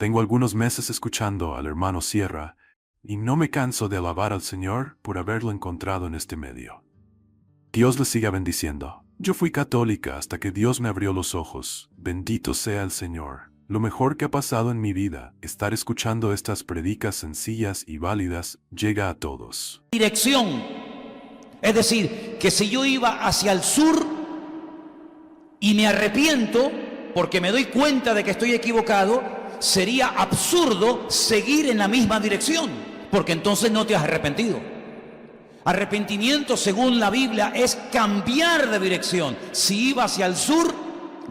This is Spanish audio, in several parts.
Tengo algunos meses escuchando al hermano Sierra y no me canso de alabar al Señor por haberlo encontrado en este medio. Dios le siga bendiciendo. Yo fui católica hasta que Dios me abrió los ojos. Bendito sea el Señor. Lo mejor que ha pasado en mi vida, estar escuchando estas predicas sencillas y válidas, llega a todos. Dirección. Es decir, que si yo iba hacia el sur y me arrepiento porque me doy cuenta de que estoy equivocado, sería absurdo seguir en la misma dirección, porque entonces no te has arrepentido. Arrepentimiento, según la Biblia, es cambiar de dirección. Si iba hacia el sur,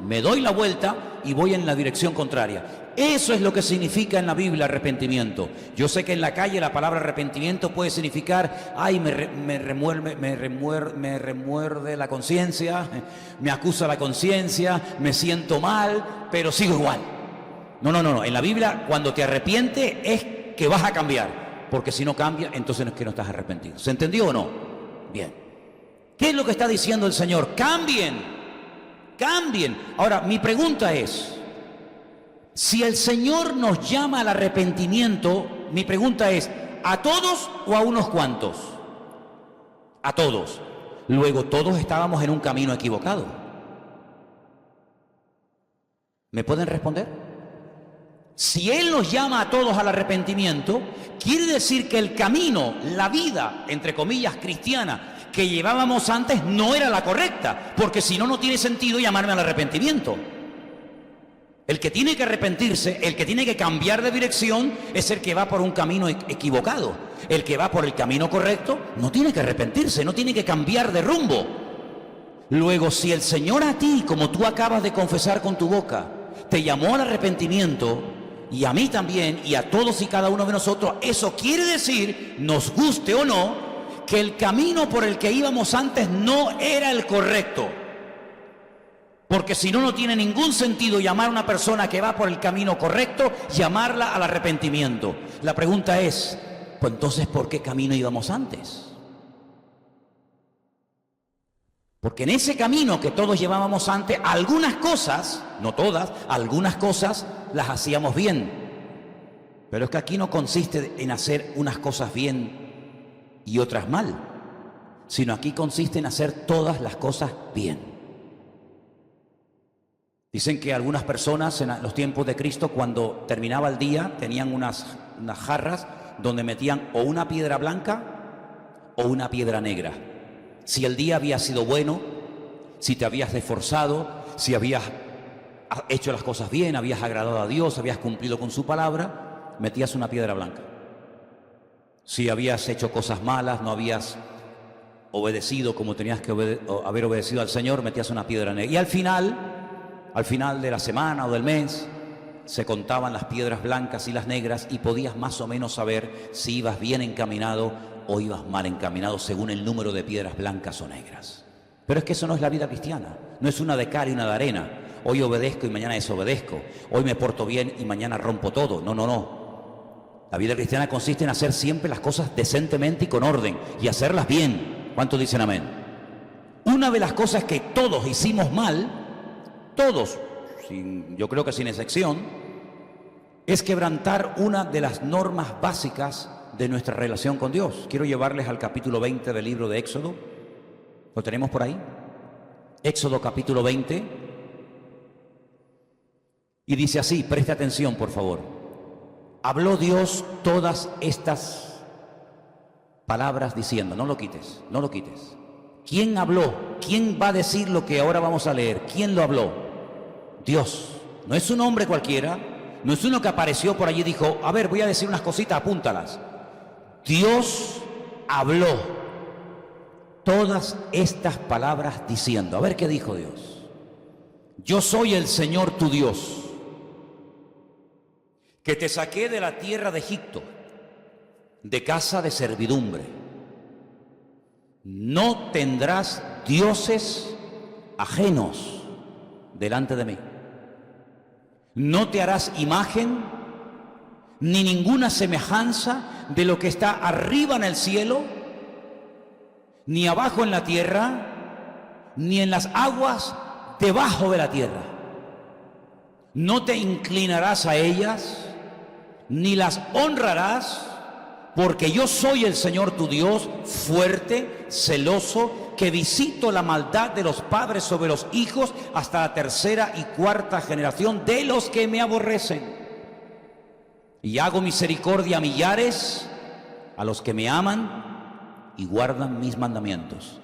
me doy la vuelta y voy en la dirección contraria. Eso es lo que significa en la Biblia arrepentimiento. Yo sé que en la calle la palabra arrepentimiento puede significar, ay, me remuerde la conciencia, me acusa la conciencia, me siento mal, pero sigo igual. No. En la Biblia, cuando te arrepientes es que vas a cambiar, porque si no cambia, entonces no es que no estás arrepentido. ¿Se entendió o no? Bien. ¿Qué es lo que está diciendo el Señor? Cambien. Ahora, mi pregunta es, si el Señor nos llama al arrepentimiento, mi pregunta es, ¿a todos o a unos cuantos? A todos. Luego, todos estábamos en un camino equivocado. ¿Me pueden responder? Si Él nos llama a todos al arrepentimiento, quiere decir que el camino, la vida, entre comillas, cristiana, que llevábamos antes no era la correcta, porque si no, no tiene sentido llamarme al arrepentimiento. El que tiene que arrepentirse, el que tiene que cambiar de dirección, es el que va por un camino equivocado. El que va por el camino correcto no tiene que arrepentirse, no tiene que cambiar de rumbo. Luego, si el Señor a ti, como tú acabas de confesar con tu boca, te llamó al arrepentimiento, y a mí también, y a todos y cada uno de nosotros, eso quiere decir, nos guste o no, que el camino por el que íbamos antes no era el correcto. Porque si no, no tiene ningún sentido llamar a una persona que va por el camino correcto, llamarla al arrepentimiento. La pregunta es, pues entonces, ¿por qué camino íbamos antes? Porque en ese camino que todos llevábamos antes, algunas cosas, no todas, algunas cosas las hacíamos bien. Pero es que aquí no consiste en hacer unas cosas bien y otras mal, sino aquí consiste en hacer todas las cosas bien. Dicen que algunas personas en los tiempos de Cristo, cuando terminaba el día, tenían unas jarras donde metían o una piedra blanca o una piedra negra. Si el día había sido bueno, si te habías esforzado, si habías hecho las cosas bien, habías agradado a Dios, habías cumplido con su palabra, metías una piedra blanca. Si habías hecho cosas malas, no habías obedecido como tenías que haber obedecido al Señor, metías una piedra negra. Y al final de la semana o del mes, se contaban las piedras blancas y las negras y podías más o menos saber si ibas bien encaminado o ibas mal encaminado según el número de piedras blancas o negras. Pero es que eso no es la vida cristiana, no es una de cal y una de arena. Hoy obedezco y mañana desobedezco, hoy me porto bien y mañana rompo todo. No. La vida cristiana consiste en hacer siempre las cosas decentemente y con orden y hacerlas bien. ¿Cuántos dicen amén? Una de las cosas que todos hicimos mal, todos, yo creo que sin excepción, es quebrantar una de las normas básicas de nuestra relación con Dios. Quiero llevarles al capítulo 20 del libro de Éxodo. ¿Lo tenemos por ahí? Éxodo capítulo 20. Y dice así, preste atención por favor. Habló Dios todas estas palabras diciendo, no lo quites. ¿Quién habló? ¿Quién va a decir lo que ahora vamos a leer? ¿Quién lo habló? Dios. No es un hombre cualquiera, no es uno que apareció por allí y dijo, a ver, voy a decir unas cositas, apúntalas. Dios habló todas estas palabras diciendo, a ver qué dijo Dios. Yo soy el Señor tu Dios, que te saqué de la tierra de Egipto, de casa de servidumbre. No tendrás dioses ajenos delante de mí. No te harás imagen ni ninguna semejanza de lo que está arriba en el cielo, ni abajo en la tierra, ni en las aguas debajo de la tierra. No te inclinarás a ellas, ni las honrarás, porque yo soy el Señor tu Dios, fuerte, celoso, que visito la maldad de los padres sobre los hijos hasta la tercera y cuarta generación de los que me aborrecen. Y hago misericordia a millares, a los que me aman y guardan mis mandamientos.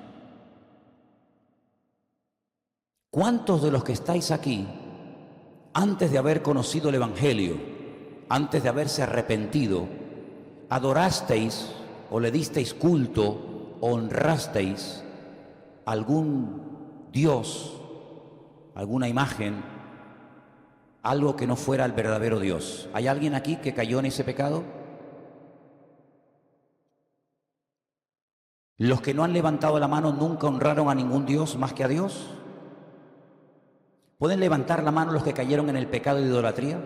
¿Cuántos de los que estáis aquí, antes de haber conocido el Evangelio, antes de haberse arrepentido, adorasteis o le disteis culto, honrasteis algún Dios, alguna imagen, algo que no fuera el verdadero Dios? ¿Hay alguien aquí que cayó en ese pecado? ¿Los que no han levantado la mano nunca honraron a ningún Dios más que a Dios? ¿Pueden levantar la mano los que cayeron en el pecado de idolatría?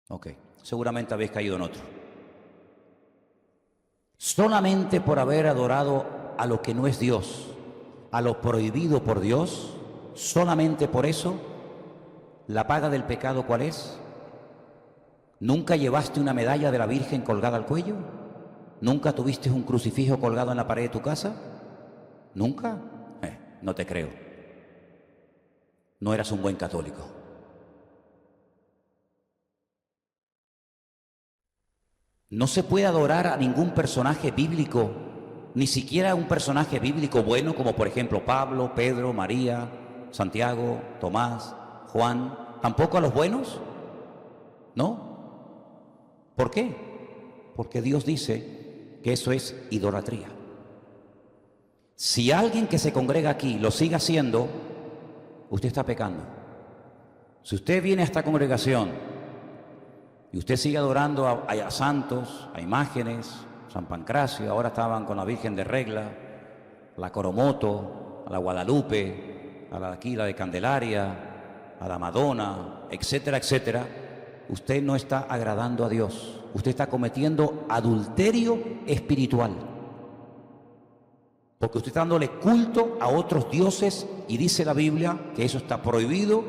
Ok, seguramente habéis caído en otro. Solamente por haber adorado a lo que no es Dios, a lo prohibido por Dios, solamente por eso, ¿la paga del pecado cuál es? ¿Nunca llevaste una medalla de la Virgen colgada al cuello? ¿Nunca tuviste un crucifijo colgado en la pared de tu casa? ¿Nunca? No te creo. No eras un buen católico. No se puede adorar a ningún personaje bíblico, ni siquiera a un personaje bíblico bueno, como por ejemplo Pablo, Pedro, María, Santiago, Tomás, Juan. ¿Tampoco a los buenos? ¿No? ¿Por qué? Porque Dios dice que eso es idolatría. Si alguien que se congrega aquí lo sigue haciendo, usted está pecando. Si usted viene a esta congregación y usted sigue adorando a santos, a imágenes, San Pancracio, ahora estaban con la Virgen de Regla, a la Coromoto, a la Guadalupe, a la aquí, la de Candelaria, a la Madonna, etcétera, etcétera, usted no está agradando a Dios. Usted está cometiendo adulterio espiritual. Porque usted está dándole culto a otros dioses y dice la Biblia que eso está prohibido.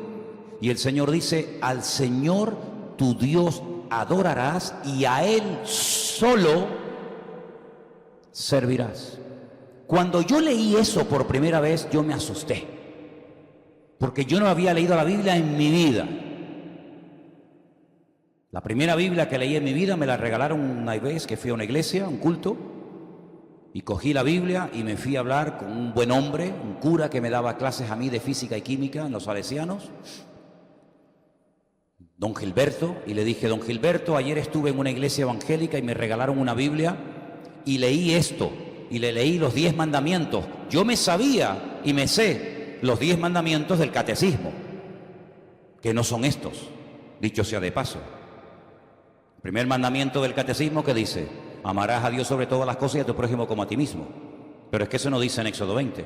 Y el Señor dice, al Señor tu Dios adorarás y a Él solo servirás. Cuando yo leí eso por primera vez, yo me asusté. Porque yo no había leído la Biblia en mi vida. La primera Biblia que leí en mi vida me la regalaron una vez que fui a una iglesia, un culto. Y cogí la Biblia y me fui a hablar con un buen hombre, un cura que me daba clases a mí de física y química en los salesianos, don Gilberto, y le dije, don Gilberto, ayer estuve en una iglesia evangélica y me regalaron una Biblia y leí esto, y le leí los 10 mandamientos. Yo me sabía y me sé los 10 mandamientos del catecismo, que no son estos, dicho sea de paso. El primer mandamiento del catecismo que dice, amarás a Dios sobre todas las cosas y a tu prójimo como a ti mismo. Pero es que eso no dice en Éxodo 20.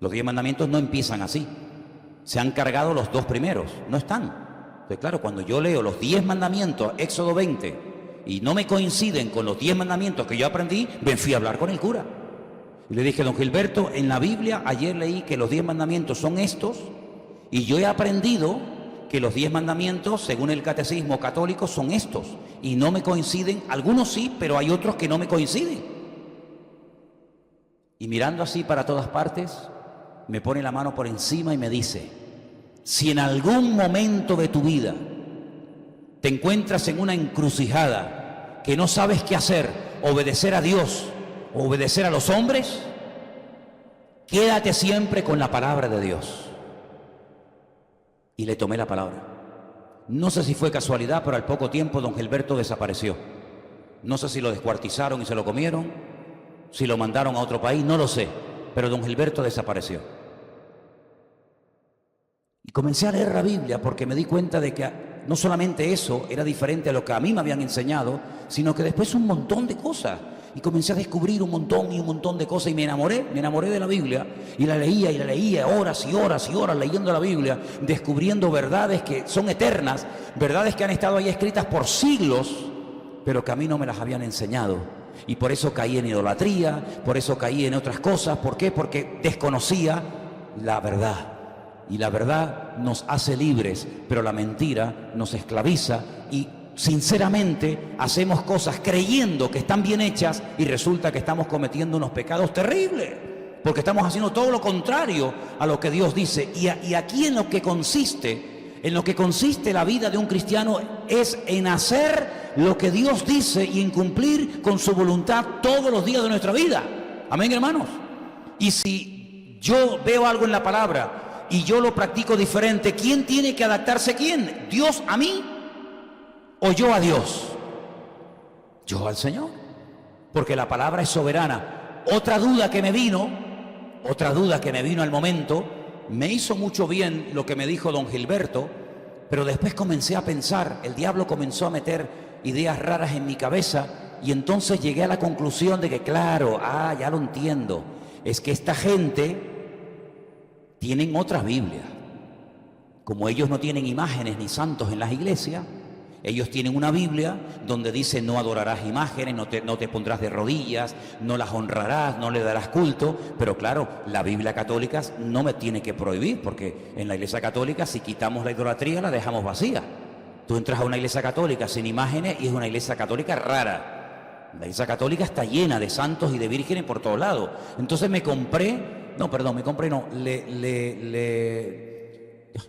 Los 10 mandamientos no empiezan así. Se han cargado los 2 primeros, no están. Entonces, claro, cuando yo leo los 10 mandamientos, Éxodo 20, y no me coinciden con los 10 mandamientos que yo aprendí, me fui a hablar con el cura. Y le dije, don Gilberto, en la Biblia ayer leí que los 10 mandamientos son estos, y yo he aprendido que los 10 mandamientos, según el catecismo católico, son estos, y no me coinciden, algunos sí, pero hay otros que no me coinciden. Y mirando así para todas partes, me pone la mano por encima y me dice, si en algún momento de tu vida te encuentras en una encrucijada que no sabes qué hacer, obedecer a Dios o obedecer a los hombres, quédate siempre con la palabra de Dios. Y le tomé la palabra. No sé si fue casualidad, pero al poco tiempo don Gilberto desapareció. No sé si lo descuartizaron y se lo comieron, si lo mandaron a otro país, no lo sé, pero don Gilberto desapareció. Y comencé a leer la Biblia porque me di cuenta de que no solamente eso era diferente a lo que a mí me habían enseñado, sino que después un montón de cosas. Y comencé a descubrir un montón de cosas y me enamoré de la Biblia y la leía horas y horas y horas leyendo la Biblia, descubriendo verdades que son eternas, verdades que han estado ahí escritas por siglos, pero que a mí no me las habían enseñado. Y por eso caí en idolatría, por eso caí en otras cosas. ¿Por qué? Porque desconocía la verdad. Y la verdad nos hace libres, pero la mentira nos esclaviza y sinceramente hacemos cosas creyendo que están bien hechas y resulta que estamos cometiendo unos pecados terribles, porque estamos haciendo todo lo contrario a lo que Dios dice. Y aquí en lo que consiste la vida de un cristiano es en hacer lo que Dios dice y en cumplir con su voluntad todos los días de nuestra vida. Amén, hermanos. Y si yo veo algo en la palabra y yo lo practico diferente, ¿quién tiene que adaptarse? ¿Quién? ¿Dios a mí o yo a Dios? Yo al Señor, porque la palabra es soberana. Otra duda que me vino al momento, me hizo mucho bien lo que me dijo don Gilberto, pero después comencé a pensar, el diablo comenzó a meter ideas raras en mi cabeza y entonces llegué a la conclusión de que claro, ya lo entiendo, es que esta gente tienen otras Biblias. Como ellos no tienen imágenes ni santos en las iglesias, ellos tienen una Biblia donde dice no adorarás imágenes, no te pondrás de rodillas, no las honrarás, no le darás culto. Pero claro, la Biblia católica no me tiene que prohibir, porque en la iglesia católica si quitamos la idolatría la dejamos vacía. Tú entras a una iglesia católica sin imágenes y es una iglesia católica rara. La iglesia católica está llena de santos y de vírgenes por todos lados. Entonces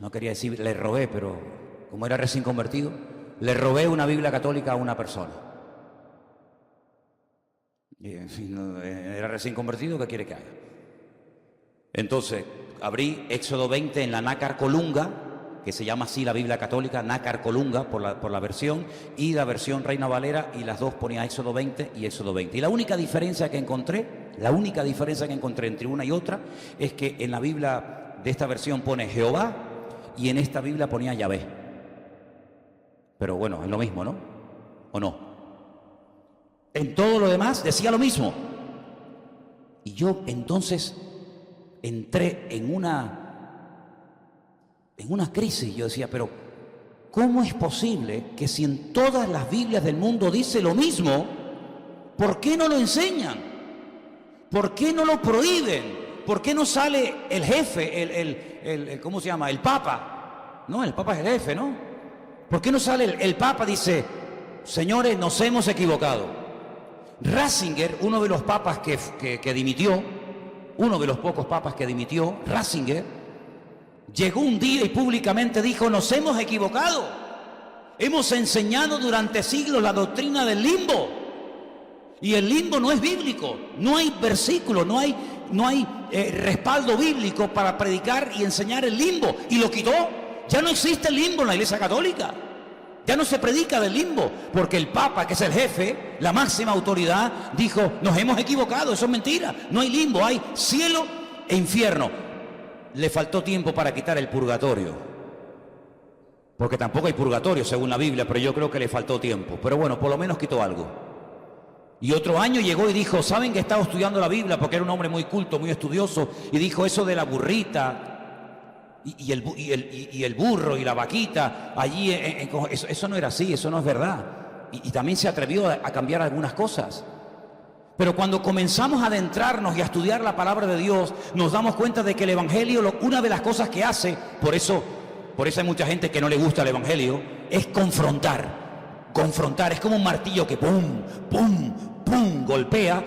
no quería decir le robé, pero como era recién convertido, le robé una Biblia católica a una persona. Era recién convertido, ¿qué quiere que haga? Entonces, abrí Éxodo 20 en la Nácar Colunga, que se llama así la Biblia católica, Nácar Colunga por la versión, y la versión Reina Valera, y las dos ponía Éxodo 20 y Éxodo 20. Y la única diferencia que encontré entre una y otra, es que en la Biblia de esta versión pone Jehová, y en esta Biblia ponía Yahvé. Pero bueno, es lo mismo, ¿no? ¿O no? En todo lo demás decía lo mismo. Y yo entonces entré en una crisis. Yo decía, pero ¿cómo es posible que si en todas las Biblias del mundo dice lo mismo, ¿por qué no lo enseñan? ¿Por qué no lo prohíben? ¿Por qué no sale el jefe, ¿cómo se llama? El Papa. No, el Papa es el jefe, ¿no? ¿Por qué no sale el Papa? Dice, señores, nos hemos equivocado. Ratzinger, uno de los papas que dimitió, uno de los pocos papas que dimitió, Ratzinger, llegó un día y públicamente dijo, nos hemos equivocado. Hemos enseñado durante siglos la doctrina del limbo. Y el limbo no es bíblico, no hay versículo, no hay respaldo bíblico para predicar y enseñar el limbo. Y lo quitó. Ya no existe el limbo en la iglesia católica. Ya no se predica del limbo, porque el Papa, que es el jefe, la máxima autoridad, dijo, nos hemos equivocado, eso es mentira. No hay limbo, hay cielo e infierno. Le faltó tiempo para quitar el purgatorio, porque tampoco hay purgatorio según la Biblia, pero yo creo que le faltó tiempo. Pero bueno, por lo menos quitó algo. Y otro año llegó y dijo, ¿saben que estaba estudiando la Biblia? Porque era un hombre muy culto, muy estudioso, y dijo eso de la burrita y el burro y la vaquita allí, eso no era así, eso no es verdad. Y también se atrevió a cambiar algunas cosas. Pero cuando comenzamos a adentrarnos y a estudiar la palabra de Dios, nos damos cuenta de que el Evangelio, una de las cosas que hace, por eso hay mucha gente que no le gusta el Evangelio, es confrontar. Confrontar, es como un martillo que pum, pum, pum, golpea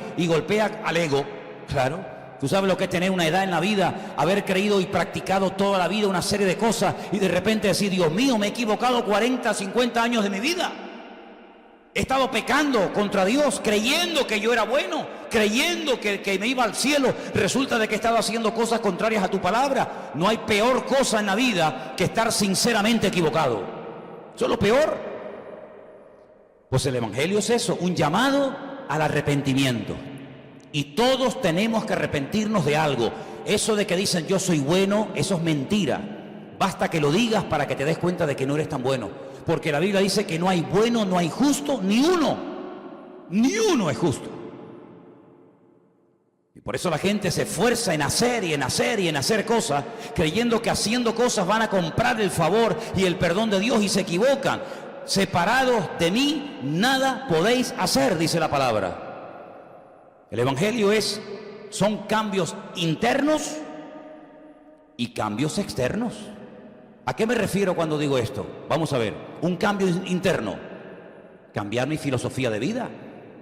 al ego, claro. Tú sabes lo que es tener una edad en la vida, haber creído y practicado toda la vida una serie de cosas y de repente decir, Dios mío, me he equivocado 40, 50 años de mi vida. He estado pecando contra Dios, creyendo que yo era bueno, creyendo que me iba al cielo. Resulta de que he estado haciendo cosas contrarias a tu palabra. No hay peor cosa en la vida que estar sinceramente equivocado. Eso es lo peor. Pues el Evangelio es eso, un llamado al arrepentimiento. Y todos tenemos que arrepentirnos de algo. Eso de que dicen yo soy bueno, eso es mentira. Basta que lo digas para que te des cuenta de que no eres tan bueno. Porque la Biblia dice que no hay bueno, no hay justo, ni uno. Ni uno es justo. Y por eso la gente se esfuerza en hacer y en hacer y en hacer cosas, creyendo que haciendo cosas van a comprar el favor y el perdón de Dios, y se equivocan. Separados de mí, nada podéis hacer, dice la palabra. El Evangelio son cambios internos y cambios externos. ¿A qué me refiero cuando digo esto? Vamos a ver, un cambio interno, cambiar mi filosofía de vida.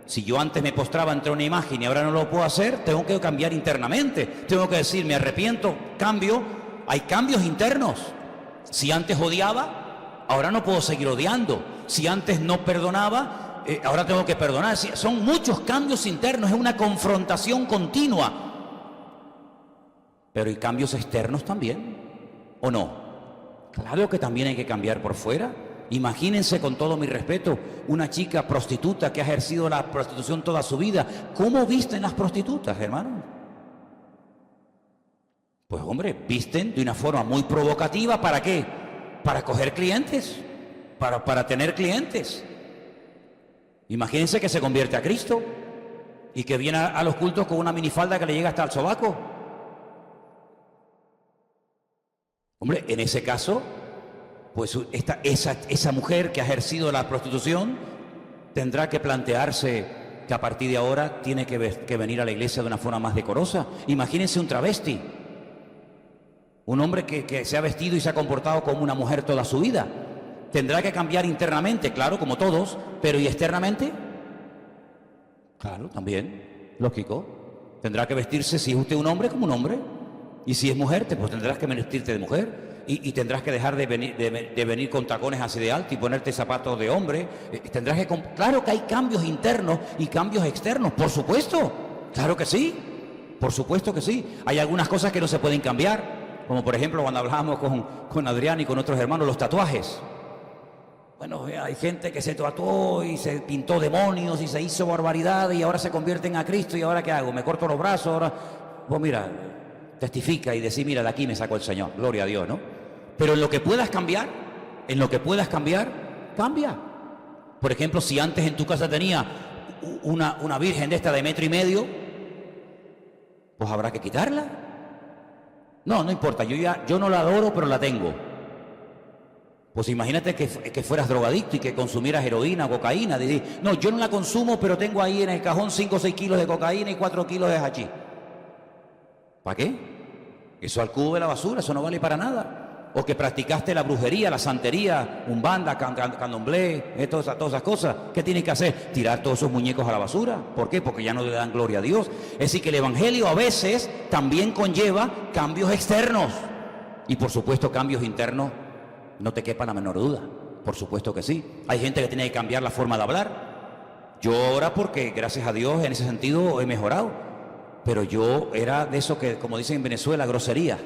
Si yo antes me postraba ante una imagen y ahora no lo puedo hacer, tengo que cambiar internamente. Tengo que decir, me arrepiento, cambio. Hay cambios internos. Si antes odiaba, ahora no puedo seguir odiando. Si antes no perdonaba, ahora tengo que perdonar. Son muchos cambios internos, es una confrontación continua. Pero hay cambios externos también, ¿o no? Claro que también hay que cambiar por fuera. Imagínense, con todo mi respeto, una chica prostituta que ha ejercido la prostitución toda su vida. ¿Cómo visten las prostitutas, hermano? Pues hombre, visten de una forma muy provocativa. ¿Para qué? Para coger clientes, para tener clientes. Imagínense que se convierte a Cristo y que viene a los cultos con una minifalda que le llega hasta el sobaco. Hombre, en ese caso, pues esa mujer que ha ejercido la prostitución tendrá que plantearse que a partir de ahora tiene que venir a la iglesia de una forma más decorosa. Imagínense un travesti, un hombre que se ha vestido y se ha comportado como una mujer toda su vida. Tendrá que cambiar internamente, claro, como todos, pero ¿y externamente? Claro, también, lógico. Tendrá que vestirse, si es usted un hombre, como un hombre. Y si es mujer, pues tendrás que vestirte de mujer. Y tendrás que dejar de venir con tacones así de alto y ponerte zapatos de hombre. Tendrás que... Claro que hay cambios internos y cambios externos, por supuesto. Claro que sí, por supuesto que sí. Hay algunas cosas que no se pueden cambiar, como por ejemplo cuando hablábamos con Adrián y con otros hermanos, los tatuajes. Bueno, hay gente que se tatuó y se pintó demonios y se hizo barbaridad y ahora se convierten a Cristo. ¿Y ahora qué hago? ¿Me corto los brazos? Ahora, pues mira, testifica y decir, mira, de aquí me sacó el Señor, gloria a Dios, ¿no? Pero en lo que puedas cambiar, cambia. Por ejemplo, si antes en tu casa tenía una virgen de esta de 1,5 metros, pues habrá que quitarla. No importa, yo no la adoro, pero la tengo. Pues imagínate que fueras drogadicto y que consumieras heroína o cocaína. No, yo no la consumo, pero tengo ahí en el cajón 5 o 6 kilos de cocaína y 4 kilos de hachís. ¿Para qué? Eso al cubo de la basura, eso no vale para nada. O que practicaste la brujería, la santería, umbanda, candomblé, todas esas cosas. ¿Qué tienes que hacer? Tirar todos esos muñecos a la basura. ¿Por qué? Porque ya no le dan gloria a Dios. Es decir, que el evangelio a veces también conlleva cambios externos. Y por supuesto cambios internos, no te quepa la menor duda. Por supuesto que sí. Hay gente que tiene que cambiar la forma de hablar. Yo ahora, porque gracias a Dios en ese sentido he mejorado. Pero yo era de eso que, como dicen en Venezuela, grosería.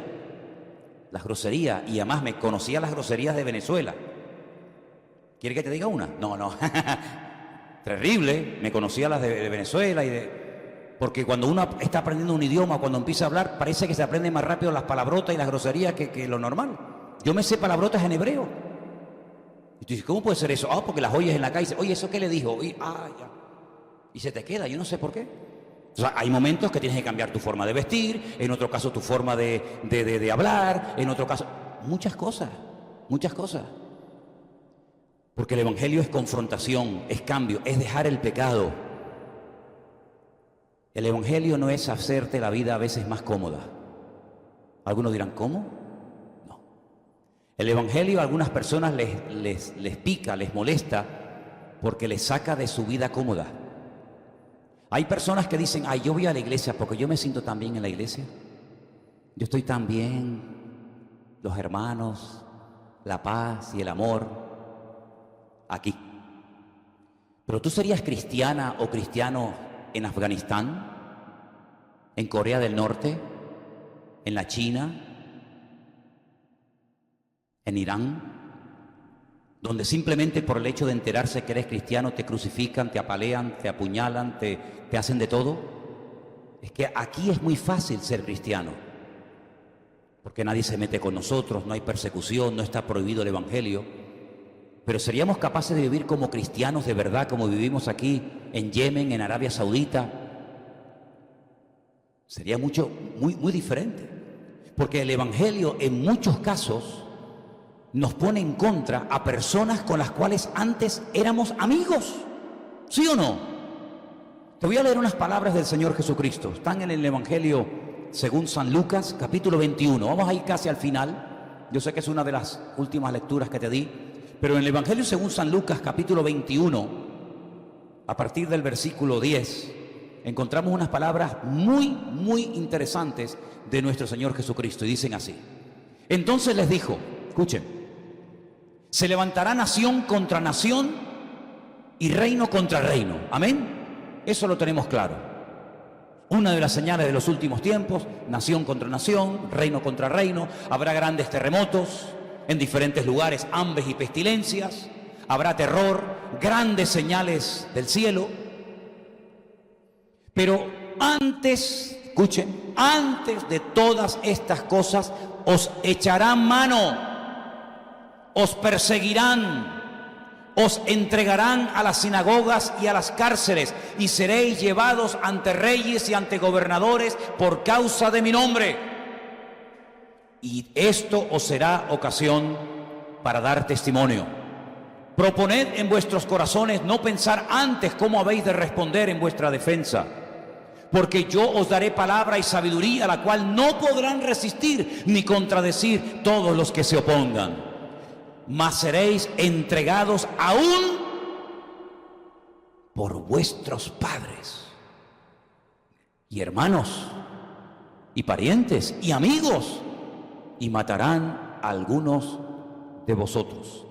Las groserías, y además me conocía las groserías de Venezuela. ¿Quiere que te diga una? No. Terrible, me conocía las de Venezuela porque cuando uno está aprendiendo un idioma, cuando empieza a hablar, parece que se aprende más rápido las palabrotas y las groserías que lo normal. Yo me sé palabrotas en hebreo. Y tú dices, ¿cómo puede ser eso? Porque las oyes en la calle, oye, ¿eso qué le dijo? Ya. Y se te queda, yo no sé por qué. O sea, hay momentos que tienes que cambiar tu forma de vestir, en otro caso tu forma de hablar, en otro caso... Muchas cosas. Porque el evangelio es confrontación, es cambio, es dejar el pecado. El evangelio no es hacerte la vida a veces más cómoda. Algunos dirán, ¿cómo? No. El evangelio a algunas personas les pica, les molesta, porque les saca de su vida cómoda. Hay personas que dicen, yo voy a la iglesia porque yo me siento tan bien en la iglesia. Yo estoy tan bien, los hermanos, la paz y el amor, aquí. Pero tú serías cristiana o cristiano en Afganistán, en Corea del Norte, en la China, en Irán, donde simplemente por el hecho de enterarse que eres cristiano te crucifican, te apalean, te apuñalan, te hacen de todo. Es que aquí es muy fácil ser cristiano, porque nadie se mete con nosotros, no hay persecución, no está prohibido el evangelio. Pero seríamos capaces de vivir como cristianos de verdad, como vivimos aquí en Yemen, en Arabia Saudita. Sería muy diferente, porque el evangelio en muchos casos nos pone en contra a personas con las cuales antes éramos amigos. ¿Sí o no? Te voy a leer unas palabras del Señor Jesucristo. Están en el Evangelio según San Lucas, capítulo 21. Vamos a ir casi al final. Yo sé que es una de las últimas lecturas que te di, pero en el Evangelio según San Lucas, capítulo 21, a partir del versículo 10, encontramos unas palabras muy interesantes de nuestro Señor Jesucristo, y dicen así: entonces les dijo, escuchen, se levantará nación contra nación y reino contra reino. Amén. Eso lo tenemos claro. Una de las señales de los últimos tiempos: nación contra nación, reino contra reino. Habrá grandes terremotos en diferentes lugares, hambres y pestilencias. Habrá terror, grandes señales del cielo. Pero antes, escuchen, antes de todas estas cosas, os echarán mano, os perseguirán, os entregarán a las sinagogas y a las cárceles, y seréis llevados ante reyes y ante gobernadores por causa de mi nombre. Y esto os será ocasión para dar testimonio. Proponed en vuestros corazones no pensar antes cómo habéis de responder en vuestra defensa, porque yo os daré palabra y sabiduría, a la cual no podrán resistir ni contradecir todos los que se opongan. Mas seréis entregados aún por vuestros padres y hermanos y parientes y amigos, y matarán a algunos de vosotros.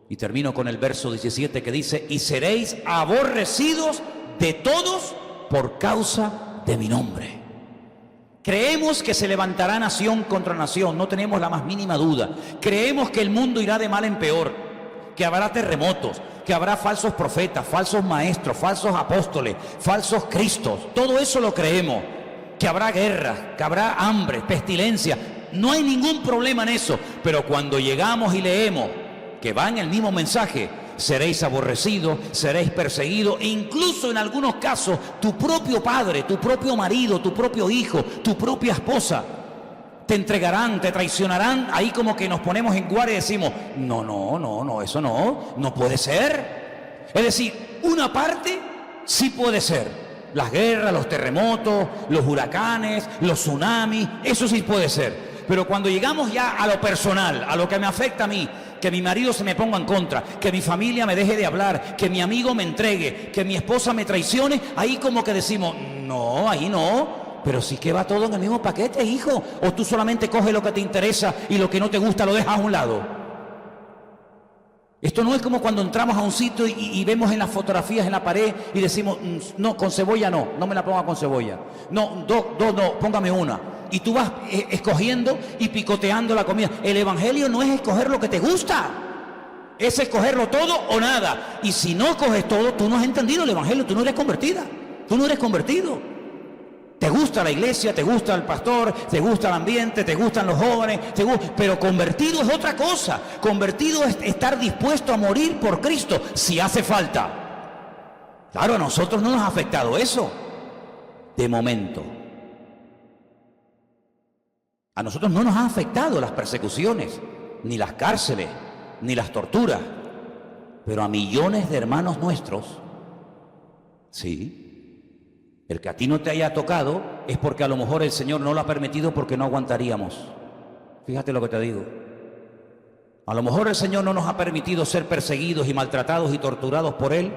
Y termino con el verso 17 que dice: y seréis aborrecidos de todos por causa de mi nombre. Creemos que se levantará nación contra nación, no tenemos la más mínima duda. Creemos que el mundo irá de mal en peor, que habrá terremotos, que habrá falsos profetas, falsos maestros, falsos apóstoles, falsos cristos. Todo eso lo creemos. Que habrá guerras, que habrá hambre, pestilencia. No hay ningún problema en eso. Pero cuando llegamos y leemos que va en el mismo mensaje: seréis aborrecidos, seréis perseguidos, e incluso en algunos casos tu propio padre, tu propio marido, tu propio hijo, tu propia esposa te entregarán, te traicionarán. Ahí como que nos ponemos en guardia y decimos: no, eso no puede ser. Es decir, una parte sí puede ser: las guerras, los terremotos, los huracanes, los tsunamis, eso sí puede ser. Pero cuando llegamos ya a lo personal, a lo que me afecta a mí, que mi marido se me ponga en contra, que mi familia me deje de hablar, que mi amigo me entregue, que mi esposa me traicione, ahí como que decimos: no, ahí no. Pero sí que va todo en el mismo paquete, hijo. O tú solamente coges lo que te interesa y lo que no te gusta lo dejas a un lado. Esto no es como cuando entramos a un sitio y vemos en las fotografías en la pared y decimos: no, con cebolla no me la ponga con cebolla. No, no, póngame una. Y tú vas escogiendo y picoteando la comida. El Evangelio no es escoger lo que te gusta, es escogerlo todo o nada. Y si no coges todo, tú no has entendido el Evangelio, tú no eres convertida, tú no eres convertido. Te gusta la iglesia, te gusta el pastor, te gusta el ambiente, te gustan los jóvenes, pero convertido es otra cosa. Convertido es estar dispuesto a morir por Cristo si hace falta. Claro, a nosotros no nos ha afectado eso, de momento. A nosotros no nos han afectado las persecuciones, ni las cárceles, ni las torturas, pero a millones de hermanos nuestros, sí. El que a ti no te haya tocado es porque a lo mejor el Señor no lo ha permitido, porque no aguantaríamos. Fíjate lo que te digo. A lo mejor el Señor no nos ha permitido ser perseguidos y maltratados y torturados por Él,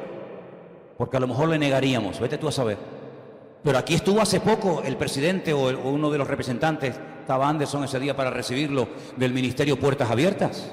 porque a lo mejor le negaríamos. Vete tú a saber. Pero aquí estuvo hace poco el presidente o uno de los representantes, estaba Anderson ese día para recibirlo, del Ministerio Puertas Abiertas.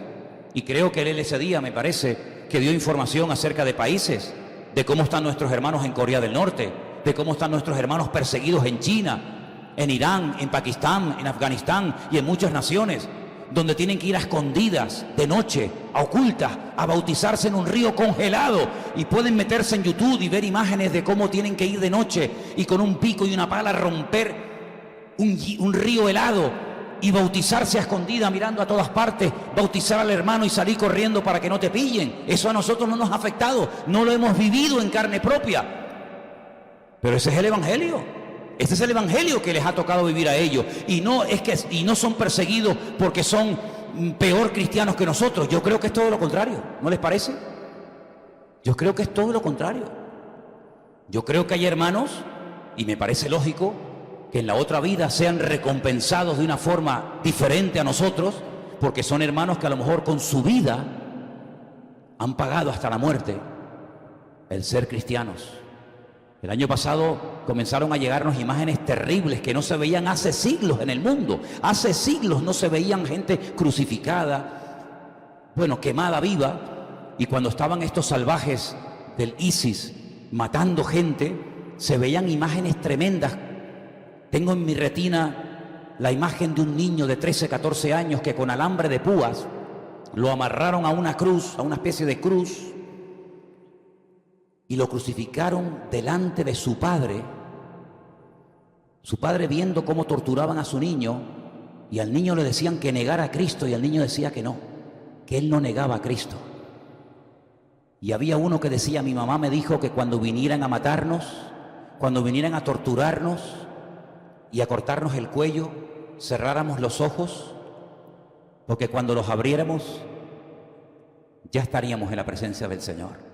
Y creo que él ese día, me parece, que dio información acerca de países, de cómo están nuestros hermanos en Corea del Norte, de cómo están nuestros hermanos perseguidos en China, en Irán, en Pakistán, en Afganistán y en muchas naciones, donde tienen que ir a escondidas, de noche, a ocultas, a bautizarse en un río congelado, y pueden meterse en YouTube y ver imágenes de cómo tienen que ir de noche y con un pico y una pala romper un río helado y bautizarse a escondida mirando a todas partes, bautizar al hermano y salir corriendo para que no te pillen. Eso a nosotros no nos ha afectado, no lo hemos vivido en carne propia. Pero ese es el Evangelio. Este es el Evangelio que les ha tocado vivir a ellos. Y no son perseguidos porque son peor cristianos que nosotros. Yo creo que es todo lo contrario. ¿No les parece? Yo creo que es todo lo contrario. Yo creo que hay hermanos, y me parece lógico, que en la otra vida sean recompensados de una forma diferente a nosotros, porque son hermanos que a lo mejor con su vida han pagado hasta la muerte el ser cristianos. El año pasado comenzaron a llegarnos imágenes terribles que no se veían hace siglos en el mundo. Hace siglos no se veían gente crucificada, bueno, quemada viva. Y cuando estaban estos salvajes del ISIS matando gente, se veían imágenes tremendas. Tengo en mi retina la imagen de un niño de 13, 14 años que con alambre de púas lo amarraron a una cruz, a una especie de cruz, y lo crucificaron delante de su padre viendo cómo torturaban a su niño, y al niño le decían que negara a Cristo, y el niño decía que no, que él no negaba a Cristo. Y había uno que decía: mi mamá me dijo que cuando vinieran a matarnos, cuando vinieran a torturarnos y a cortarnos el cuello, cerráramos los ojos, porque cuando los abriéramos ya estaríamos en la presencia del Señor.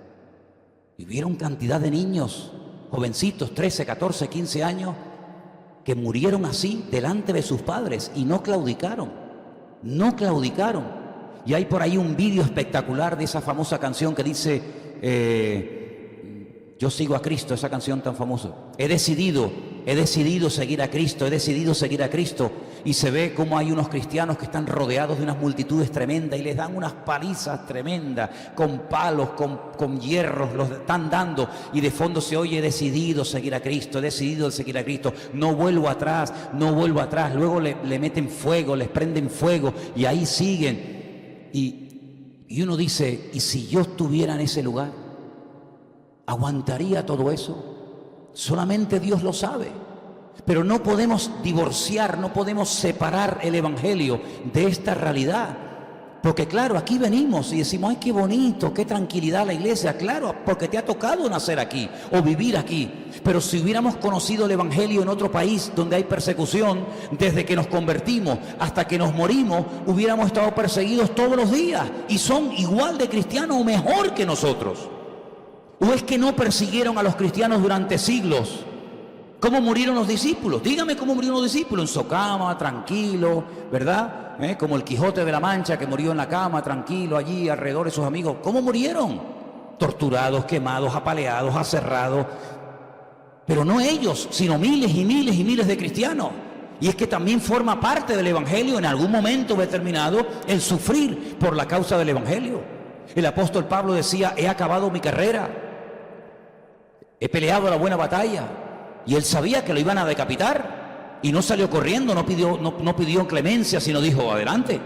Y vieron cantidad de niños, jovencitos, 13, 14, 15 años, que murieron así delante de sus padres y no claudicaron, no claudicaron. Y hay por ahí un vídeo espectacular de esa famosa canción que dice, yo sigo a Cristo, esa canción tan famosa. He decidido seguir a Cristo, he decidido seguir a Cristo. Y se ve cómo hay unos cristianos que están rodeados de unas multitudes tremendas y les dan unas palizas tremendas, con palos, con hierros, los están dando. Y de fondo se oye: he decidido seguir a Cristo, he decidido seguir a Cristo. No vuelvo atrás, no vuelvo atrás. Luego le meten fuego, les prenden fuego y ahí siguen. Y uno dice: ¿y si yo estuviera en ese lugar? ¿Aguantaría todo eso? Solamente Dios lo sabe. Pero no podemos divorciar, no podemos separar el Evangelio de esta realidad. Porque claro, aquí venimos y decimos: ay, qué bonito, qué tranquilidad la iglesia. Claro, porque te ha tocado nacer aquí o vivir aquí. Pero si hubiéramos conocido el Evangelio en otro país donde hay persecución, desde que nos convertimos hasta que nos morimos, hubiéramos estado perseguidos todos los días. Y son igual de cristianos o mejor que nosotros. ¿O es que no persiguieron a los cristianos durante siglos? ¿Cómo murieron los discípulos? Dígame cómo murieron los discípulos. En su cama, tranquilo, ¿verdad? Como el Quijote de la Mancha, que murió en la cama, tranquilo, allí, alrededor de sus amigos. ¿Cómo murieron? Torturados, quemados, apaleados, aserrados. Pero no ellos, sino miles y miles y miles de cristianos. Y es que también forma parte del Evangelio en algún momento determinado el sufrir por la causa del Evangelio. El apóstol Pablo decía: he acabado mi carrera, he peleado la buena batalla. Y él sabía que lo iban a decapitar y no salió corriendo, no pidió clemencia, sino dijo: adelante.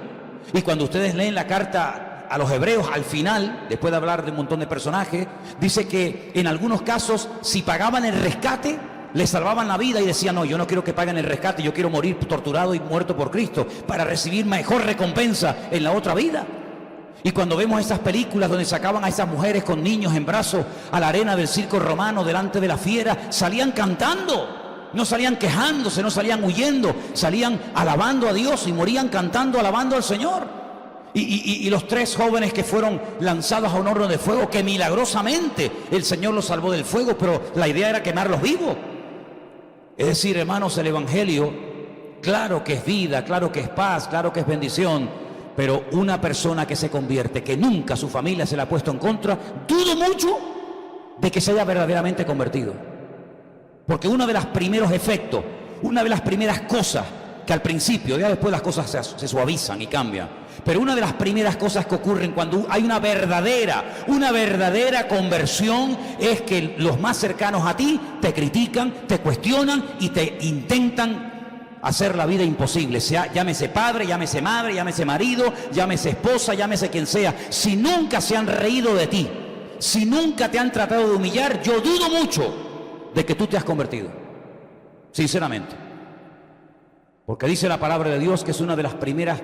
Y cuando ustedes leen la carta a los hebreos, al final, después de hablar de un montón de personajes, dice que en algunos casos, si pagaban el rescate, les salvaban la vida y decían: no, yo no quiero que paguen el rescate, yo quiero morir torturado y muerto por Cristo para recibir mejor recompensa en la otra vida. Y cuando vemos esas películas donde sacaban a esas mujeres con niños en brazos a la arena del circo romano delante de la fiera, salían cantando, no salían quejándose, no salían huyendo, salían alabando a Dios y morían cantando, alabando al Señor. Y los 3 jóvenes que fueron lanzados a un horno de fuego, que milagrosamente el Señor los salvó del fuego, pero la idea era quemarlos vivos. Es decir, hermanos, el Evangelio, claro que es vida, claro que es paz, claro que es bendición. Pero una persona que se convierte, que nunca su familia se la ha puesto en contra, dudo mucho de que se haya verdaderamente convertido. Porque uno de los primeros efectos, una de las primeras cosas que al principio, ya después las cosas se suavizan y cambian, pero una de las primeras cosas que ocurren cuando hay una verdadera conversión es que los más cercanos a ti te critican, te cuestionan y te intentan hacer la vida imposible, llámese padre, llámese madre, llámese marido, llámese esposa, llámese quien sea. Si nunca se han reído de ti, si nunca te han tratado de humillar, yo dudo mucho de que tú te has convertido, sinceramente. Porque dice la palabra de Dios que es una de las primeras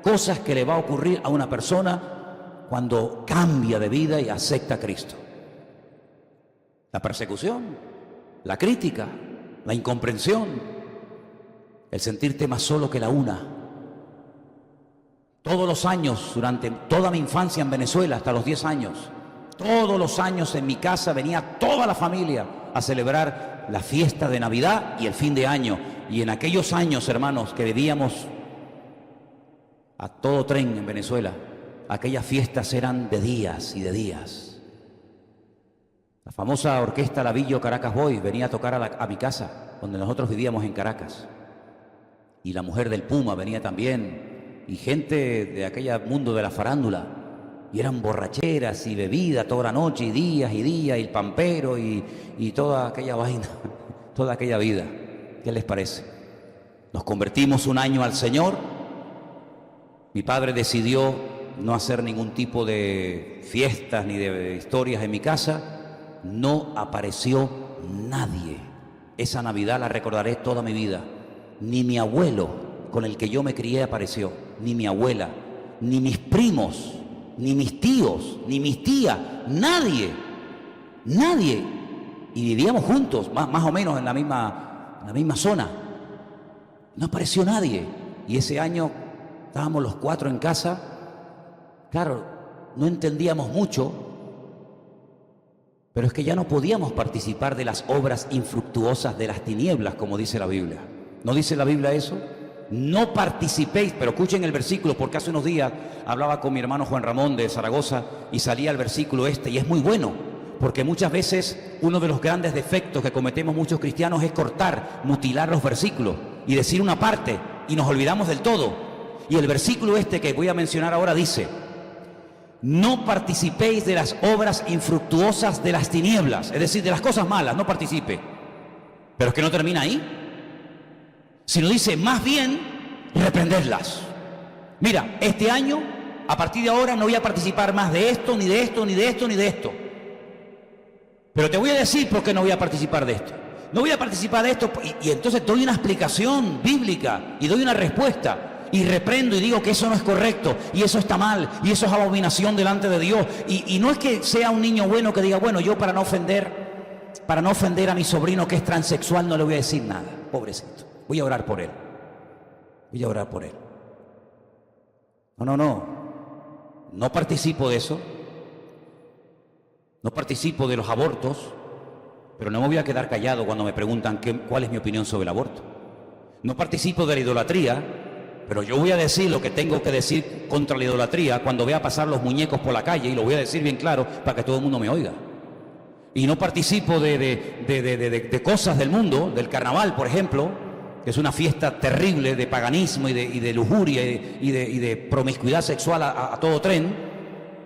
cosas que le va a ocurrir a una persona cuando cambia de vida y acepta a Cristo. La persecución, la crítica, la incomprensión, el sentirte más solo que la una. Todos los años, durante toda mi infancia en Venezuela, hasta los 10 años, todos los años en mi casa venía toda la familia a celebrar la fiesta de Navidad y el fin de año. Y en aquellos años, hermanos, que vivíamos a todo tren en Venezuela, aquellas fiestas eran de días y de días. La famosa orquesta Lavillo Caracas Boys venía a tocar a mi casa, donde nosotros vivíamos en Caracas. Y la mujer del Puma venía también, y gente de aquel mundo de la farándula. Y eran borracheras y bebida toda la noche, y días, y el pampero, y toda aquella vaina, toda aquella vida. ¿Qué les parece? Nos convertimos un año al Señor. Mi padre decidió no hacer ningún tipo de fiestas ni de historias en mi casa. No apareció nadie. Esa Navidad la recordaré toda mi vida. Ni mi abuelo, con el que yo me crié, apareció. Ni mi abuela, ni mis primos, ni mis tíos, ni mis tías. Nadie. Nadie. Y vivíamos juntos, más o menos en la misma zona. No apareció nadie. Y ese año estábamos los 4 en casa. Claro, no entendíamos mucho, pero es que ya no podíamos participar de las obras infructuosas de las tinieblas, como dice la Biblia. ¿No dice la Biblia eso? No participéis, pero escuchen el versículo, porque hace unos días hablaba con mi hermano Juan Ramón de Zaragoza y salía el versículo y es muy bueno, porque muchas veces uno de los grandes defectos que cometemos muchos cristianos es cortar, mutilar los versículos y decir una parte y nos olvidamos del todo. Y el versículo que voy a mencionar ahora dice: no participéis de las obras infructuosas de las tinieblas, es decir, de las cosas malas, no participe. Pero es que no termina ahí, sino dice, más bien, reprendedlas. Mira, este año, a partir de ahora, no voy a participar más de esto, ni de esto, ni de esto, ni de esto. Pero te voy a decir por qué no voy a participar de esto. No voy a participar de esto, y entonces doy una explicación bíblica, y doy una respuesta. Y reprendo y digo que eso no es correcto, y eso está mal, y eso es abominación delante de Dios. Y no es que sea un niño bueno que diga, bueno, yo para no ofender a mi sobrino que es transexual no le voy a decir nada, pobrecito. Voy a orar por él. Voy a orar por él. No participo de eso. No participo de los abortos, pero no me voy a quedar callado cuando me preguntan cuál es mi opinión sobre el aborto. No participo de la idolatría, pero yo voy a decir lo que tengo que decir contra la idolatría cuando vea pasar los muñecos por la calle, y lo voy a decir bien claro para que todo el mundo me oiga. Y no participo de cosas del mundo, del carnaval, por ejemplo, que es una fiesta terrible de paganismo y de lujuria y de promiscuidad sexual a todo tren.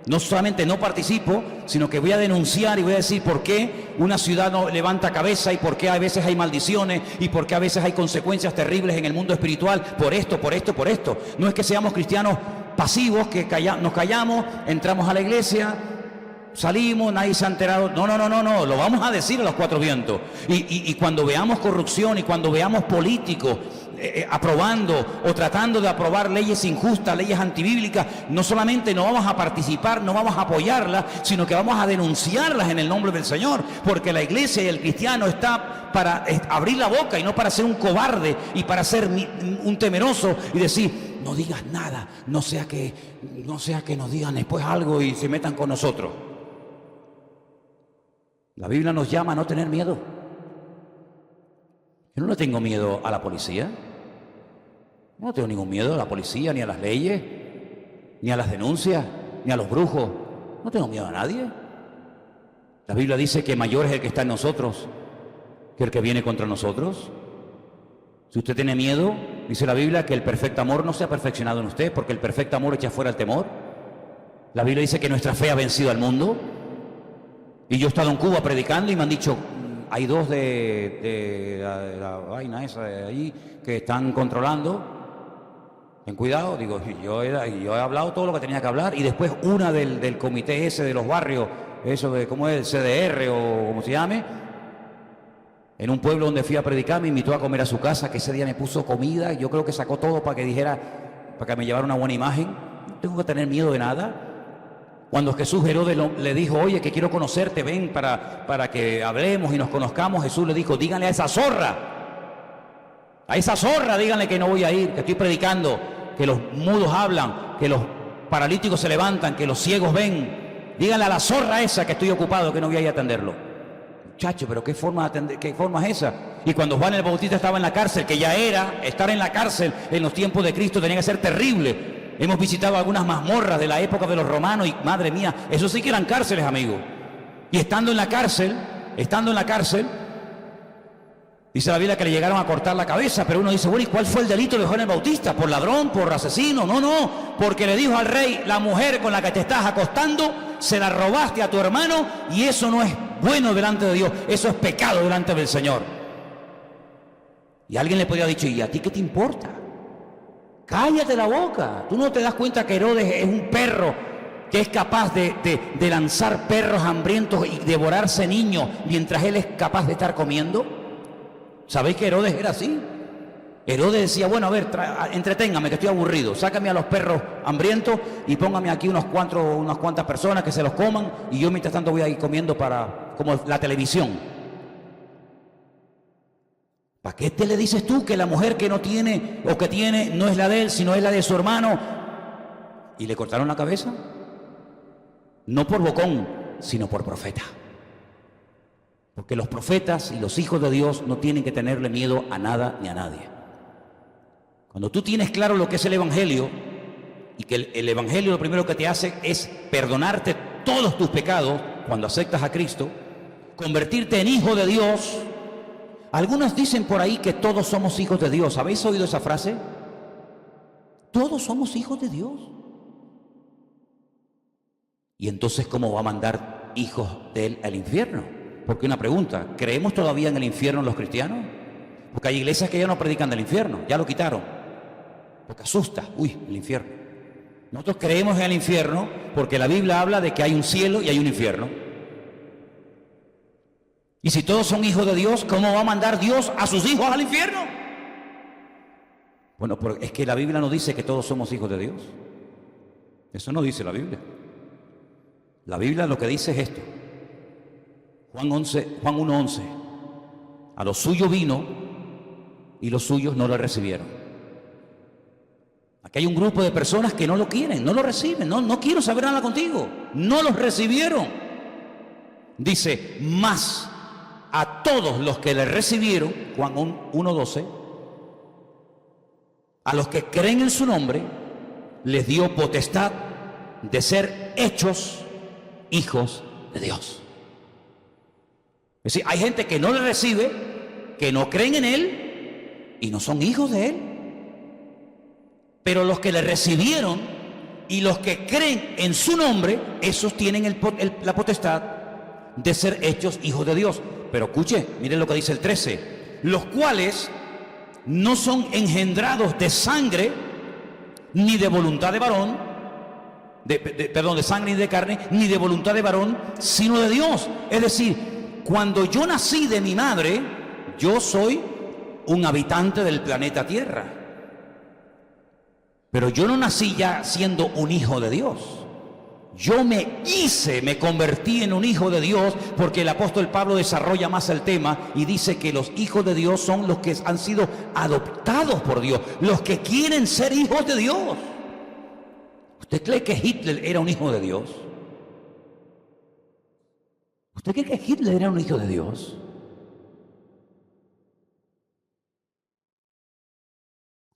No solamente no participo, sino que voy a denunciar y voy a decir por qué una ciudad no levanta cabeza, y por qué a veces hay maldiciones, y por qué a veces hay consecuencias terribles en el mundo espiritual, por esto. No es que seamos cristianos pasivos, que nos callamos, entramos a la iglesia, salimos, nadie se ha enterado. No, lo vamos a decir a los 4 vientos. Y cuando veamos corrupción, y cuando veamos políticos aprobando o tratando de aprobar leyes injustas, leyes antibíblicas, no solamente no vamos a participar, no vamos a apoyarlas, sino que vamos a denunciarlas en el nombre del Señor, porque la iglesia y el cristiano está para abrir la boca y no para ser un cobarde y para ser un temeroso y decir, no digas nada, no sea que nos digan después algo y se metan con nosotros. La Biblia nos llama a no tener miedo. Yo no le tengo miedo a la policía. No tengo ningún miedo a la policía, ni a las leyes, ni a las denuncias, ni a los brujos. No tengo miedo a nadie. La Biblia dice que mayor es el que está en nosotros que el que viene contra nosotros. Si usted tiene miedo, dice la Biblia que el perfecto amor no se ha perfeccionado en usted, porque el perfecto amor echa fuera el temor. La Biblia dice que nuestra fe ha vencido al mundo. Y yo he estado en Cuba predicando y me han dicho, hay 2 de la vaina esa de allí que están controlando. Ten cuidado, digo, yo he hablado todo lo que tenía que hablar. Y después una del comité ese de los barrios, eso de, ¿cómo es? CDR o como se llame. En un pueblo donde fui a predicar, me invitó a comer a su casa, que ese día me puso comida. Yo creo que sacó todo para que me llevara una buena imagen. No tengo que tener miedo de nada. Cuando Jesús Herodes le dijo, oye, que quiero conocerte, ven para que hablemos y nos conozcamos, Jesús le dijo, díganle a esa zorra, díganle que no voy a ir, que estoy predicando, que los mudos hablan, que los paralíticos se levantan, que los ciegos ven. Díganle a la zorra esa que estoy ocupado, que no voy a ir a atenderlo. Chacho, pero ¿qué forma es esa? Y cuando Juan el Bautista estaba en la cárcel, que ya era, estar en la cárcel en los tiempos de Cristo tenía que ser terrible. Hemos visitado algunas mazmorras de la época de los romanos y, madre mía, eso sí que eran cárceles, amigos. Y estando en la cárcel, dice la Biblia que le llegaron a cortar la cabeza, pero uno dice, bueno, ¿y cuál fue el delito de Juan el Bautista? ¿Por ladrón? ¿Por asesino? No, porque le dijo al rey, la mujer con la que te estás acostando, se la robaste a tu hermano y eso no es bueno delante de Dios, eso es pecado delante del Señor. Y alguien le podría haber dicho, ¿y a ti qué te importa? Cállate la boca. ¿Tú no te das cuenta que Herodes es un perro que es capaz de lanzar perros hambrientos y devorarse niños mientras él es capaz de estar comiendo? ¿Sabéis que Herodes era así? Herodes decía, bueno, a ver, entreténgame que estoy aburrido, sácame a los perros hambrientos y póngame aquí unas cuantas personas que se los coman y yo mientras tanto voy a ir comiendo como la televisión. ¿Para qué te le dices tú que la mujer que no tiene o que tiene no es la de él, sino es la de su hermano? ¿Y le cortaron la cabeza? No por bocón, sino por profeta. Porque los profetas y los hijos de Dios no tienen que tenerle miedo a nada ni a nadie. Cuando tú tienes claro lo que es el Evangelio, y que el Evangelio lo primero que te hace es perdonarte todos tus pecados cuando aceptas a Cristo, convertirte en hijo de Dios. Algunos dicen por ahí que todos somos hijos de Dios. ¿Habéis oído esa frase? Todos somos hijos de Dios. Y entonces, ¿cómo va a mandar hijos de Él al infierno? Porque una pregunta, ¿creemos todavía en el infierno los cristianos? Porque hay iglesias que ya no predican del infierno, ya lo quitaron. Porque asusta, el infierno. Nosotros creemos en el infierno porque la Biblia habla de que hay un cielo y hay un infierno. Y si todos son hijos de Dios, ¿cómo va a mandar Dios a sus hijos al infierno? Bueno, es que la Biblia no dice que todos somos hijos de Dios. Eso no dice la Biblia. La Biblia lo que dice es esto. Juan 1:11. A los suyos vino y los suyos no lo recibieron. Aquí hay un grupo de personas que no lo quieren, no lo reciben, no quiero saber nada contigo. No los recibieron. Dice, más a todos los que le recibieron, Juan 1:12, a los que creen en su nombre, les dio potestad de ser hechos hijos de Dios. Es decir, hay gente que no le recibe, que no creen en Él y no son hijos de Él. Pero los que le recibieron y los que creen en su nombre, esos tienen la potestad de ser hechos hijos de Dios. Pero escuche, miren lo que dice el 13. Los cuales no son engendrados de sangre, ni de voluntad de varón, de sangre ni de carne, ni de voluntad de varón, sino de Dios. Es decir, cuando yo nací de mi madre, yo soy un habitante del planeta Tierra. Pero yo no nací ya siendo un hijo de Dios. Yo me convertí en un hijo de Dios, porque el apóstol Pablo desarrolla más el tema y dice que los hijos de Dios son los que han sido adoptados por Dios, los que quieren ser hijos de Dios. ¿Usted cree que Hitler era un hijo de Dios? ¿Usted cree que Hitler era un hijo de Dios?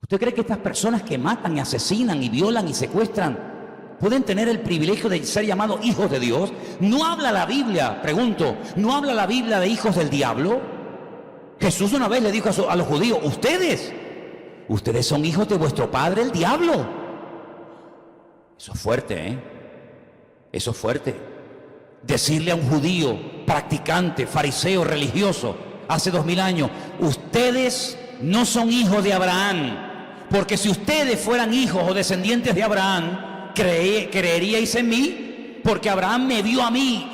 ¿Usted cree que estas personas que matan y asesinan y violan y secuestran pueden tener el privilegio de ser llamados hijos de Dios? ¿No habla la Biblia, pregunto, no habla la Biblia de hijos del diablo? Jesús una vez le dijo a los judíos, ustedes son hijos de vuestro padre el diablo. Eso es fuerte, ¿eh? Eso es fuerte. Decirle a un judío, practicante, fariseo, religioso, hace 2000 años, ustedes no son hijos de Abraham, porque si ustedes fueran hijos o descendientes de Abraham, creeríais en mí, porque Abraham me vio a mí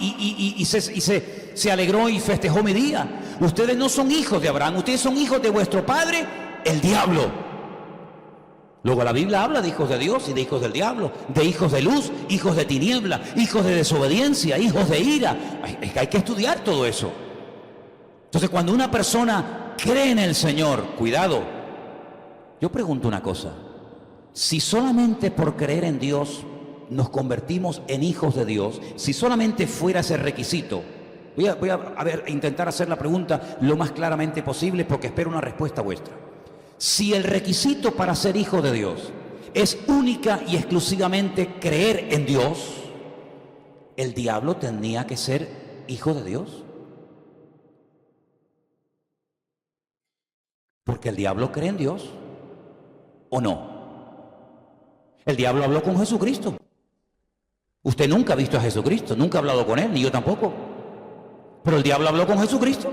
y se alegró y festejó mi día. Ustedes no son hijos de Abraham, ustedes son hijos de vuestro padre, el diablo. Luego la Biblia habla de hijos de Dios y de hijos del diablo, de hijos de luz, hijos de tiniebla, hijos de desobediencia, hijos de ira. Hay que estudiar todo eso. Entonces, cuando una persona cree en el Señor, cuidado, yo pregunto una cosa. Si solamente por creer en Dios nos convertimos en hijos de Dios, si solamente fuera ese requisito, Voy a ver, intentar hacer la pregunta lo más claramente posible porque espero una respuesta vuestra. Si el requisito para ser hijo de Dios es única y exclusivamente creer en Dios, el diablo tenía que ser hijo de Dios. Porque el diablo cree en Dios, ¿o no? El diablo habló con Jesucristo. Usted nunca ha visto a Jesucristo, nunca ha hablado con él, ni yo tampoco. Pero el diablo habló con Jesucristo,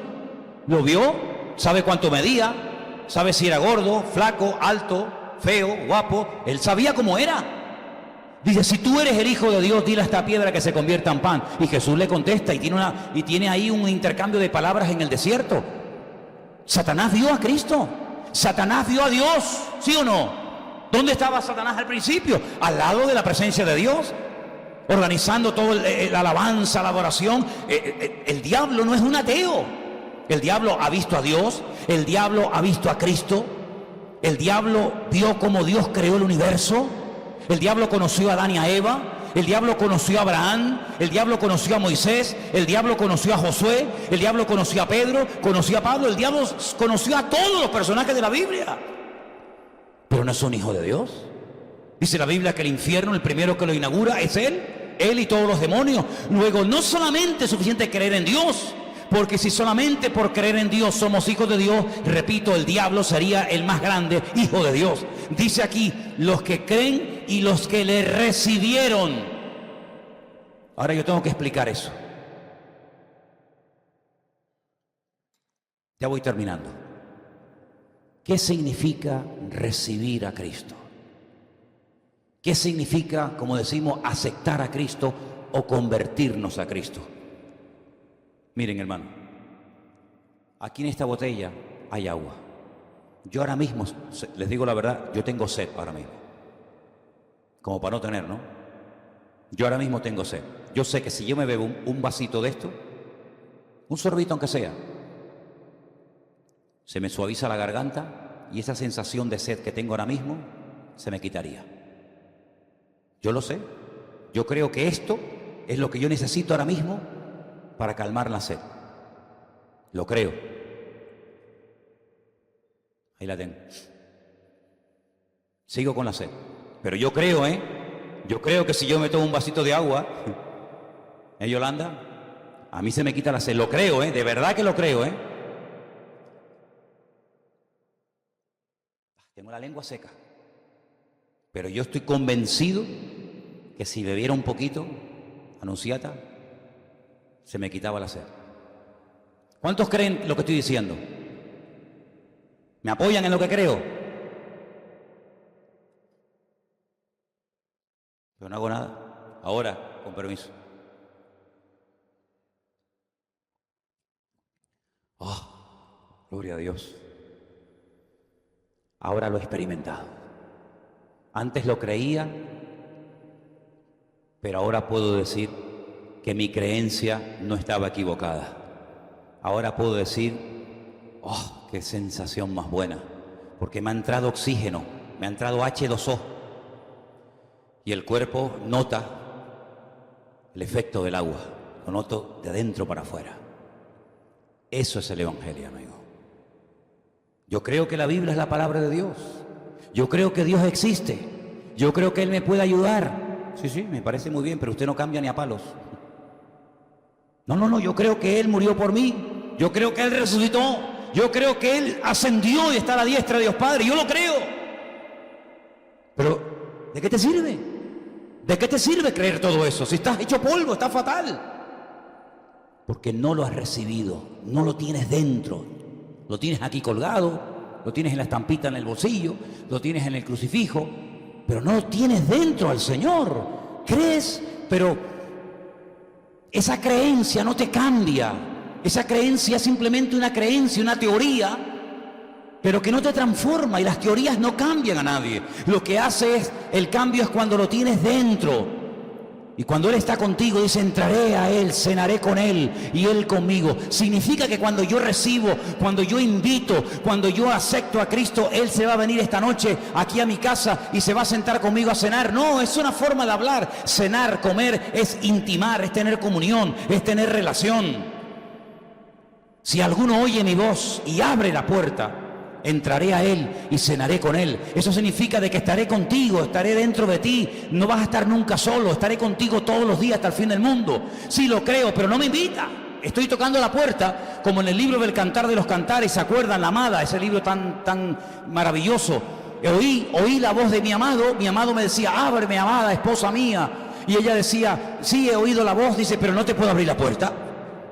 lo vio, sabe cuánto medía, sabe si era gordo, flaco, alto, feo, guapo. Él sabía cómo era. Dice, si tú eres el hijo de Dios, dile a esta piedra que se convierta en pan. Y Jesús le contesta y tiene ahí un intercambio de palabras en el desierto. Satanás vio a Cristo, Satanás vio a Dios, ¿sí o no? ¿Dónde estaba Satanás al principio? Al lado de la presencia de Dios, organizando toda la alabanza, la adoración. El diablo no es un ateo. El diablo ha visto a Dios, el diablo ha visto a Cristo, el diablo vio cómo Dios creó el universo, el diablo conoció a Adán y a Eva, el diablo conoció a Abraham, el diablo conoció a Moisés, el diablo conoció a Josué, el diablo conoció a Pedro, conoció a Pablo, el diablo conoció a todos los personajes de la Biblia. Pero no son hijos de Dios. Dice la Biblia que el infierno, el primero que lo inaugura es él y todos los demonios. Luego, no solamente es suficiente creer en Dios, porque si solamente por creer en Dios somos hijos de Dios, repito, el diablo sería el más grande hijo de Dios. Dice aquí, los que creen y los que le recibieron. Ahora yo tengo que explicar eso. Ya voy terminando. ¿Qué significa recibir a Cristo? ¿Qué significa, como decimos, aceptar a Cristo o convertirnos a Cristo? Miren, hermano, aquí en esta botella hay agua. Yo ahora mismo, les digo la verdad, yo tengo sed ahora mismo. Como para no tener, ¿no? Yo ahora mismo tengo sed. Yo sé que si yo me bebo un vasito de esto, un sorbito aunque sea, se me suaviza la garganta y esa sensación de sed que tengo ahora mismo se me quitaría. Yo lo sé. Yo creo que esto es lo que yo necesito ahora mismo para calmar la sed. Lo creo. Ahí la tengo. Sigo con la sed. Pero yo creo, yo creo que si yo me tomo un vasito de agua, Yolanda, a mí se me quita la sed. Lo creo, de verdad que lo creo, Tengo la lengua seca. Pero yo estoy convencido que si bebiera un poquito, Anunciata, se me quitaba la sed. ¿Cuántos creen lo que estoy diciendo? ¿Me apoyan en lo que creo? Pero no hago nada. Ahora, con permiso. Oh, gloria a Dios. Ahora lo he experimentado. Antes lo creía, pero ahora puedo decir que mi creencia no estaba equivocada. Ahora puedo decir, oh, qué sensación más buena, porque me ha entrado oxígeno, me ha entrado H2O, y el cuerpo nota el efecto del agua, lo noto de adentro para afuera. Eso es el Evangelio, amigo. Yo creo que la Biblia es la palabra de Dios. Yo creo que Dios existe. Yo creo que Él me puede ayudar. Sí, me parece muy bien, pero usted no cambia ni a palos. No, yo creo que Él murió por mí. Yo creo que Él resucitó. Yo creo que Él ascendió y está a la diestra de Dios Padre. Yo lo creo. Pero, ¿de qué te sirve? ¿De qué te sirve creer todo eso? Si estás hecho polvo, estás fatal. Porque no lo has recibido, no lo tienes dentro. Lo tienes aquí colgado, lo tienes en la estampita en el bolsillo, lo tienes en el crucifijo, pero no lo tienes dentro al Señor. Crees, pero esa creencia no te cambia. Esa creencia es simplemente una creencia, una teoría, pero que no te transforma, y las teorías no cambian a nadie. Lo que hace es, el cambio es cuando lo tienes dentro. Y cuando Él está contigo, dice, entraré a Él, cenaré con Él y Él conmigo. Significa que cuando yo recibo, cuando yo invito, cuando yo acepto a Cristo, Él se va a venir esta noche aquí a mi casa y se va a sentar conmigo a cenar. No, es una forma de hablar. Cenar, comer, es intimar, es tener comunión, es tener relación. Si alguno oye mi voz y abre la puerta, entraré a él y cenaré con él. Eso significa de que estaré contigo, estaré dentro de ti. No vas a estar nunca solo, estaré contigo todos los días hasta el fin del mundo. Sí, lo creo, pero no me invita. Estoy tocando la puerta, como en el libro del Cantar de los Cantares, ¿se acuerdan? La Amada, ese libro tan maravilloso. Oí la voz de mi amado me decía, ábreme, amada, esposa mía. Y ella decía, sí, he oído la voz, dice, pero no te puedo abrir la puerta.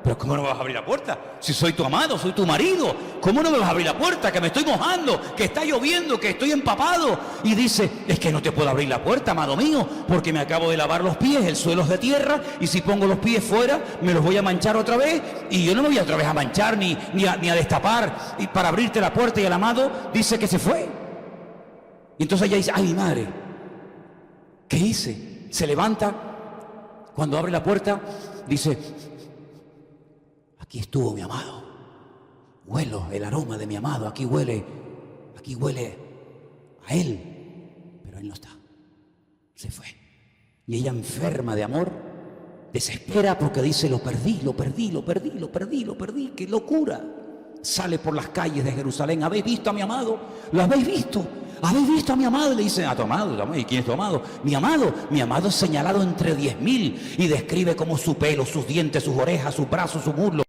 Pero ¿cómo no me vas a abrir la puerta? Si soy tu amado, soy tu marido. ¿Cómo no me vas a abrir la puerta? Que me estoy mojando, que está lloviendo, que estoy empapado. Y dice, es que no te puedo abrir la puerta, amado mío, porque me acabo de lavar los pies, el suelo es de tierra, y si pongo los pies fuera, me los voy a manchar otra vez, y yo no me voy otra vez a manchar ni a destapar. Y para abrirte la puerta, y el amado dice que se fue. Y entonces ella dice, ay, mi madre, ¿qué hice? Se levanta, cuando abre la puerta, dice, aquí estuvo mi amado, huelo el aroma de mi amado, aquí huele a él, pero él no está, se fue. Y ella, enferma de amor, desespera porque dice, lo perdí, qué locura. Sale por las calles de Jerusalén, ¿habéis visto a mi amado? ¿Lo habéis visto? ¿Habéis visto a mi amado? Le dice, a tu amado. ¿Y quién es tu amado? Mi amado es señalado entre 10.000 y describe como su pelo, sus dientes, sus orejas, sus brazos, su muslo.